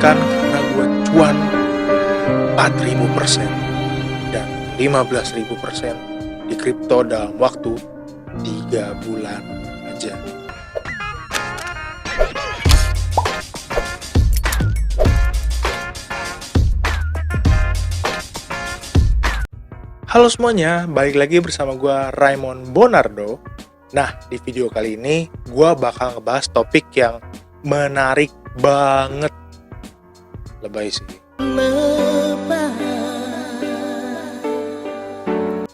dapatkan karena gue cuan 4.000% dan 15.000% di kripto dalam waktu 3 bulan aja. Halo semuanya, balik lagi bersama gue Raymond Bonardo. Nah, di video kali ini gue bakal ngebahas topik yang menarik banget. Lebay sih.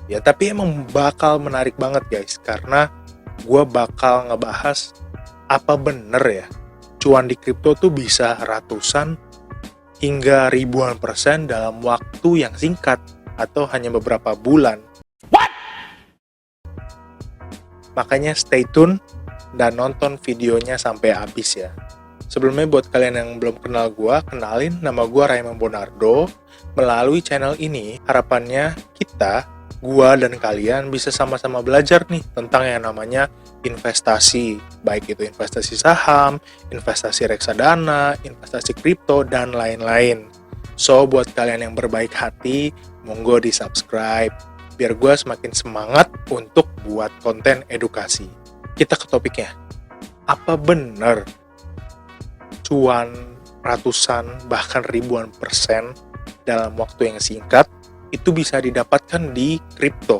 Ya, tapi emang bakal menarik banget guys, karena gue bakal ngebahas apa bener ya cuan di kripto tuh bisa ratusan hingga ribuan persen dalam waktu yang singkat atau hanya beberapa bulan. What? Makanya stay tune dan nonton videonya sampai habis ya. Sebelumnya buat kalian yang belum kenal gue, kenalin nama gue Raymond Bonardo. Melalui channel ini, harapannya kita, gue dan kalian bisa sama-sama belajar nih tentang yang namanya investasi. Baik itu investasi saham, investasi reksadana, investasi kripto, dan lain-lain. So, buat kalian yang berbaik hati, monggo di subscribe, biar gue semakin semangat untuk buat konten edukasi. Kita ke topiknya. Apa bener cuan ratusan bahkan ribuan persen dalam waktu yang singkat itu bisa didapatkan di kripto?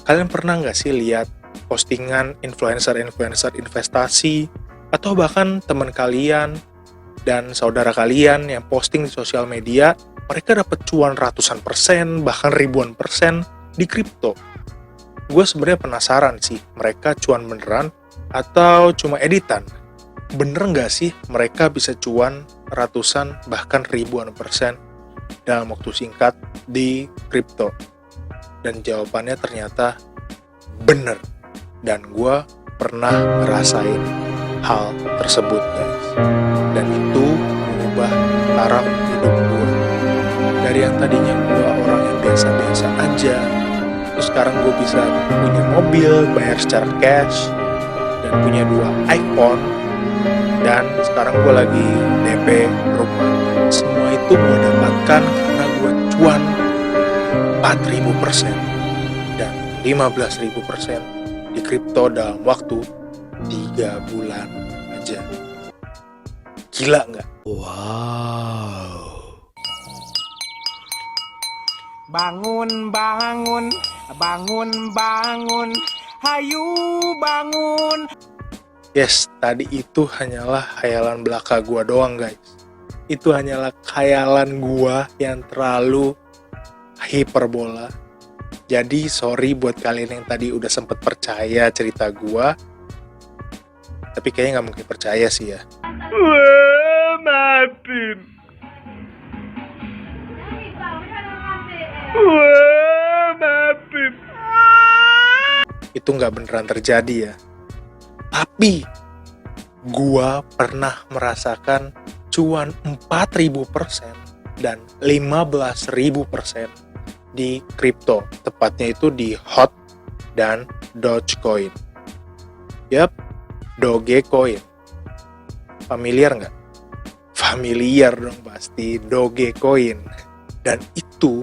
Kalian pernah nggak sih lihat postingan influencer-influencer investasi, atau bahkan teman kalian dan saudara kalian yang posting di sosial media, mereka dapat cuan ratusan persen, bahkan ribuan persen di kripto? Gue sebenarnya penasaran sih, mereka cuan beneran atau cuma editan? Bener nggak sih mereka bisa cuan ratusan, bahkan ribuan persen dalam waktu singkat di kripto? Dan jawabannya ternyata bener. Dan gue pernah ngerasain hal tersebut guys. Dan itu mengubah taraf hidup gue. Dari yang tadinya gue orang yang biasa-biasa aja, terus sekarang gue bisa punya mobil, bayar secara cash, dan punya 2 iPhone, dan sekarang gue lagi DP rumah. Semua itu gue dapatkan karena gue cuan 4.000% dan 15.000% di kripto dalam waktu 3 bulan aja. Gila nggak? Wow. Bangun, bangun, bangun, bangun, hayu bangun. Yes, tadi itu hanyalah khayalan belaka gua doang guys. Itu hanyalah khayalan gua yang terlalu hiperbola. Jadi sorry buat kalian yang tadi udah sempet percaya cerita gua, tapi kayaknya nggak mungkin percaya sih ya. Wah, maafin. Wah, maafin. Itu nggak beneran terjadi ya. Tapi gua pernah merasakan cuan 4.000% dan 15.000% di kripto, tepatnya itu di HOT dan Dogecoin. Yap, Dogecoin. Familiar nggak? Familiar dong pasti, Dogecoin. Dan itu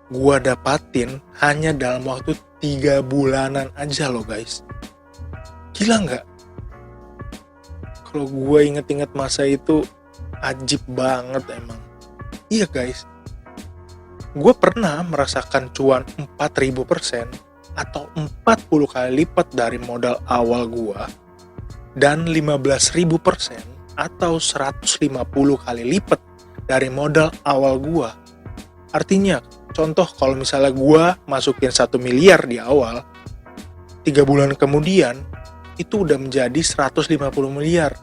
gua dapatin hanya dalam waktu 3 bulanan aja loh guys. Gila nggak? Kalau gue inget-inget masa itu, ajib banget emang. Iya guys, gue pernah merasakan cuan 4.000% atau 40 kali lipat dari modal awal gue, dan 15.000% atau 150 kali lipat dari modal awal gue. Artinya, contoh kalau misalnya gue masukin 1 miliar di awal, 3 bulan kemudian, itu udah menjadi 150 miliar.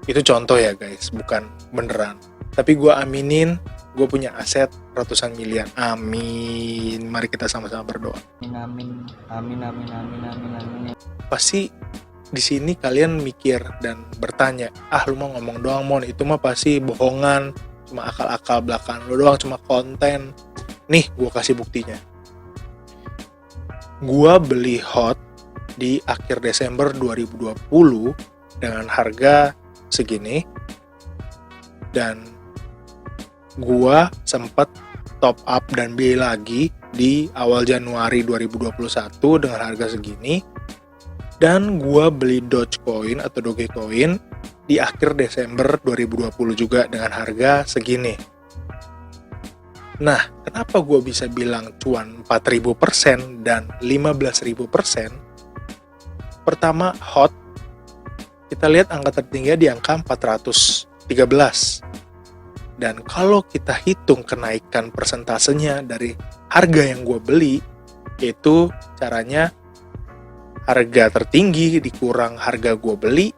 Itu contoh ya guys, bukan beneran. Tapi gue aminin, gue punya aset ratusan miliar. Amin. Mari kita sama-sama berdoa. Amin, amin, amin, amin, amin, amin. Pasti di sini kalian mikir dan bertanya, lu mau ngomong doang Mon, itu mah pasti bohongan, cuma akal-akal belakang lu doang, cuma konten. Nih, gue kasih buktinya. Gue beli HOT di akhir Desember 2020 dengan harga segini. Dan gua sempet top up dan beli lagi di awal Januari 2021 dengan harga segini. Dan gua beli Dogecoin atau Dogecoin di akhir Desember 2020 juga dengan harga segini. Nah, kenapa gua bisa bilang cuan 4.000% dan 15.000%? Pertama, hot. Kita lihat angka tertinggi di angka 413. Dan kalau kita hitung kenaikan persentasenya dari harga yang gue beli, itu caranya harga tertinggi dikurang harga gue beli,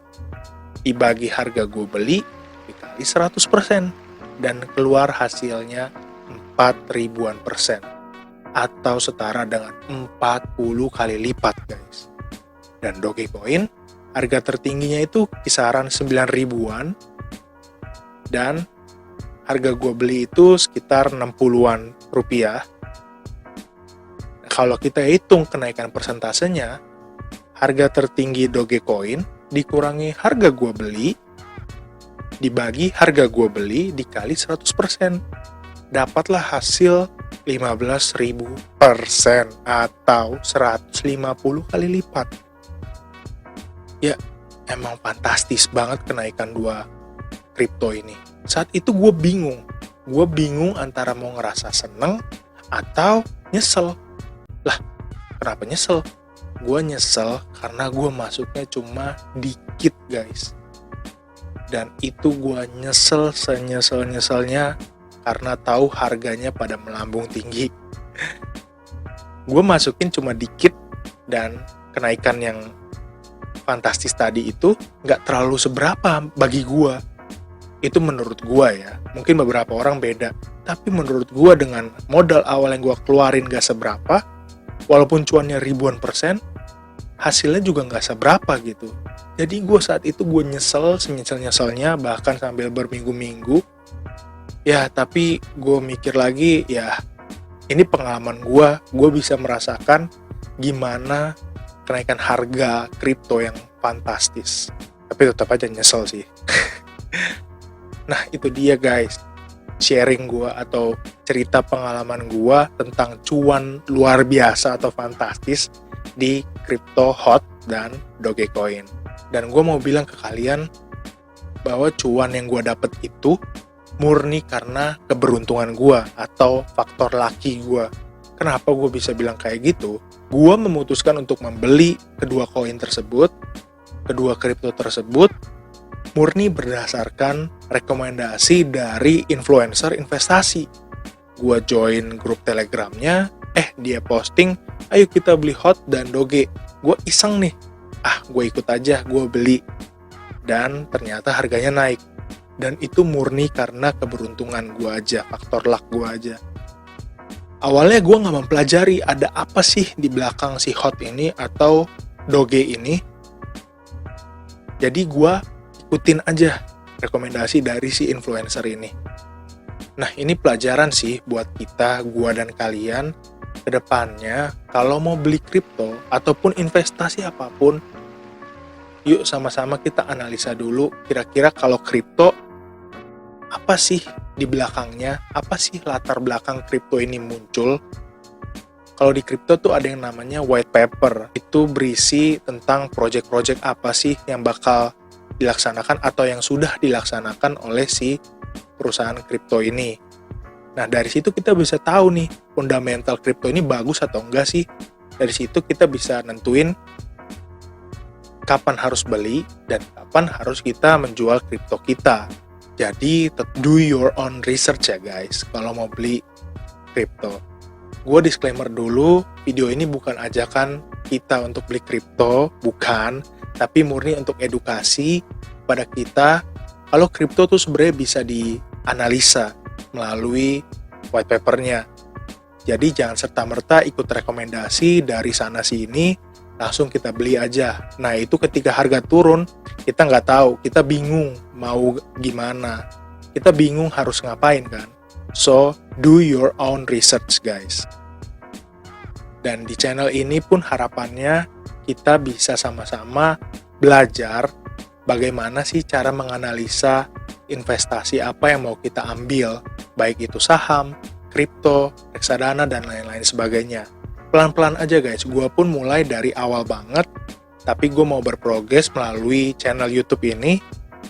dibagi harga gue beli, dikali 100%. Dan keluar hasilnya 4.000-an%. Atau setara dengan 40 kali lipat, guys. Dan Dogecoin, harga tertingginya itu kisaran 9.000-an. Dan harga gue beli itu sekitar 60-an rupiah. Kalau kita hitung kenaikan persentasenya, harga tertinggi Dogecoin dikurangi harga gue beli, dibagi harga gue beli dikali 100%. Dapatlah hasil 15.000% atau 150 kali lipat. Ya, emang fantastis banget kenaikan dua kripto ini. Saat itu gue bingung antara mau ngerasa seneng atau nyesel. Lah, kenapa nyesel? Gue nyesel karena gue masuknya cuma dikit, guys. Dan itu gue nyesel senyesel-nyeselnya karena tahu harganya pada melambung tinggi. Gue masukin cuma dikit dan kenaikan yang fantastis tadi itu gak terlalu seberapa bagi gue. Itu menurut gua ya, mungkin beberapa orang beda. Tapi menurut gua dengan modal awal yang gua keluarin gak seberapa, walaupun cuannya ribuan %, hasilnya juga gak seberapa gitu. Jadi gua saat itu gua nyesel, senyesel-nyeselnya, bahkan sambil berminggu-minggu. Ya, tapi gua mikir lagi, ya ini pengalaman gua bisa merasakan gimana kenaikan harga kripto yang fantastis. Tapi tetap aja nyesel sih. Nah, itu dia guys, sharing gua atau cerita pengalaman gua tentang cuan luar biasa atau fantastis di crypto hot dan Dogecoin. Dan gua mau bilang ke kalian bahwa cuan yang gua dapet itu murni karena keberuntungan gua atau faktor lucky gua. Kenapa gua bisa bilang kayak gitu? Gua memutuskan untuk membeli kedua koin tersebut, kedua kripto tersebut, murni berdasarkan rekomendasi dari influencer investasi. Gua join grup Telegramnya, dia posting, ayo kita beli hot dan doge. Gua iseng nih, gue ikut aja, gue beli. Dan ternyata harganya naik. Dan itu murni karena keberuntungan gue aja, faktor luck gue aja. Awalnya gue gak mempelajari ada apa sih di belakang si hot ini atau doge ini. Jadi gue ikutin aja rekomendasi dari si influencer ini. Nah, ini pelajaran sih buat kita, gua dan kalian ke depannya kalau mau beli kripto ataupun investasi apapun, yuk sama-sama kita analisa dulu kira-kira kalau kripto apa sih di belakangnya, apa sih latar belakang kripto ini muncul. Kalau di kripto tuh ada yang namanya white paper, itu berisi tentang project-project apa sih yang bakal dilaksanakan atau yang sudah dilaksanakan oleh si perusahaan kripto ini. Nah, dari situ kita bisa tahu nih fundamental kripto ini bagus atau enggak sih. Dari situ kita bisa nentuin kapan harus beli dan kapan harus kita menjual kripto kita. Jadi do your own research ya guys kalau mau beli kripto. Gue disclaimer dulu, video ini bukan ajakan kita untuk beli kripto, bukan, tapi murni untuk edukasi pada kita kalau kripto tuh sebenarnya bisa dianalisa melalui white papernya. Jadi jangan serta-merta ikut rekomendasi dari sana sini, langsung kita beli aja. Nah itu ketika harga turun, kita nggak tahu, kita bingung mau gimana, kita bingung harus ngapain kan. So, do your own research guys. Dan di channel ini pun harapannya kita bisa sama-sama belajar bagaimana sih cara menganalisa investasi apa yang mau kita ambil, baik itu saham, kripto, reksadana, dan lain-lain sebagainya. Pelan-pelan aja guys, gue pun mulai dari awal banget, tapi gue mau berprogres melalui channel YouTube ini.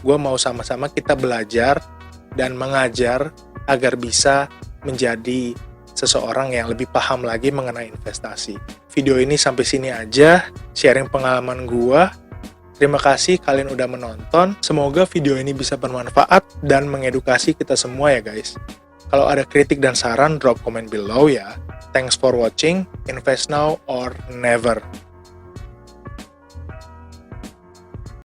Gue mau sama-sama kita belajar dan mengajar agar bisa menjadi seseorang yang lebih paham lagi mengenai investasi. Video ini sampai sini aja, sharing pengalaman gue. Terima kasih kalian udah menonton. Semoga video ini bisa bermanfaat dan mengedukasi kita semua ya guys. Kalau ada kritik dan saran, drop comment below ya. Thanks for watching. Invest now or never.